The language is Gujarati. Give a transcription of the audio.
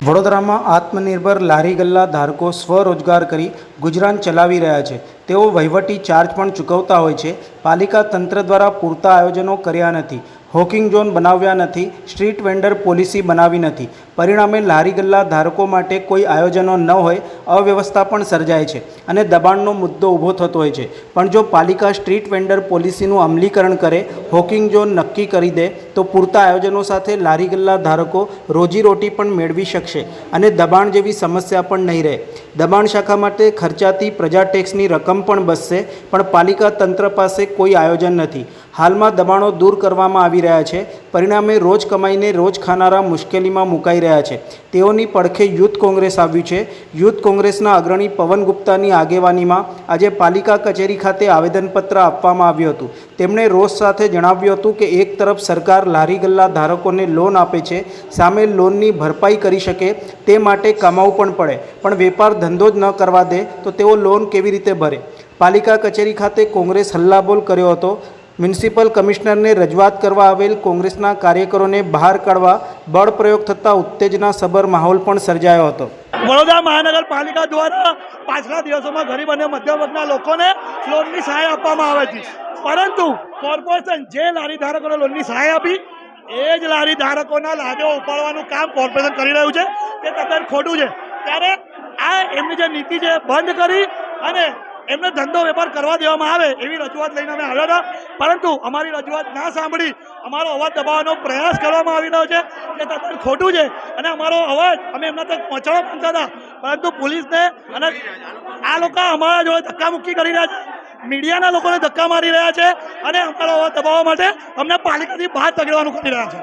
વડોદરામાં આત્મનિર્ભર લારી ગલ્લા ધારકો સ્વરોજગાર કરી ગુજરાન ચલાવી રહ્યા છે. તેઓ વહીવટી ચાર્જ પણ ચૂકવતા હોય છે. પાલિકા તંત્ર દ્વારા પૂરતા આયોજનો કર્યા નથી, હોકિંગ ઝોન બનાવ્યા નથી, સ્ટ્રીટ વેન્ડર પોલિસી બનાવી નથી. પરિણામે લારી ગલ્લા ધારકો માટે કોઈ આયોજનો ન હોય, અવ્યવસ્થા પણ સર્જાય છે અને દબાણનો મુદ્દો ઊભો થતો હોય છે. પણ જો પાલિકા સ્ટ્રીટ વેન્ડર પોલિસીનું અમલીકરણ કરે, હોકિંગ ઝોન નક્કી કરી દે તો પૂરતા આયોજનો સાથે લારી ગલ્લા ધારકો રોજીરોટી પણ મેળવી શકશે અને દબાણ જેવી સમસ્યા પણ નહીં રહે. દબાણ શાખા માટે ખર્ચાતી પ્રજા ટેક્સની રકમ પણ બચશે, પણ પાલિકા તંત્ર પાસે કોઈ આયોજન નથી. હાલમાં દબાણો દૂર કરવામાં આવી રહ્યા છે. પરિણામે રોજ કમાઈને રોજ ખાનારા મુશ્કેલીમાં મુકાઈ રહ્યા છે. તેઓની પડખે યુથ કોંગ્રેસ આવ્યું છે. યુથ કોંગ્રેસના અગ્રણી પવન ગુપ્તાની આગેવાનીમાં આજે પાલિકા કચેરી ખાતે આવેદનપત્ર આપવામાં આવ્યું હતું. તેમણે રોષ સાથે જણાવ્યું હતું કે એક તરફ સરકાર લારી ગલ્લા ધારકોને લોન આપે છે, સામે લોનની ભરપાઈ કરી શકે તે માટે કમાવવું પણ પડે, પણ વેપાર ધંધો જ ન કરવા દે તો તેઓ લોન કેવી રીતે ભરે? પાલિકા કચેરી ખાતે કોંગ્રેસ હલ્લાબોલ કર્યો હતો. મ્યુનિસિપલ કમિશનરને રજૂઆત કરવા આવેલ કોંગ્રેસના કાર્યકરોને બહાર કાઢવા બળ પ્રયોગ થતાં ઉત્તેજનાસભર માહોલ પણ સર્જાયો હતો. વડોદરા મહાનગરપાલિકા દ્વારા પાછલા દિવસોમાં ગરીબ અને મધ્યમ વર્ગના લોકોને લોનની સહાય આપવામાં આવે છે, પરંતુ કોર્પોરેશન જે લારી ધારકોને લોનની સહાય આપી એ જ લારી ધારકોના લાભો ઉપાડવાનું કામ કોર્પોરેશન કરી રહ્યું છે, તે તદ્દન ખોટું છે. ત્યારે આ એમની જે નીતિ છે બંધ કરી અને એમને ધંધો વેપાર કરવા દેવામાં આવે એવી રજૂઆત લઈને અમે આવ્યા હતા, પરંતુ અમારી રજૂઆત ના સાંભળી અમારો અવાજ દબાવવાનો પ્રયાસ કરવામાં આવી રહ્યો છે, જે તદ્દન ખોટું છે. અને અમારો અવાજ અમે એમના તક પહોંચાડવા માંગતા હતા, પરંતુ પોલીસને અને આ લોકો અમારા જોડે ધક્કામુક્કી કરી રહ્યા છે, મીડિયાના લોકોને ધક્કા મારી રહ્યા છે અને અમારો અવાજ દબાવવા માટે અમને પાલિકાથી બહાર ધકેલવાનું કરી રહ્યા છે.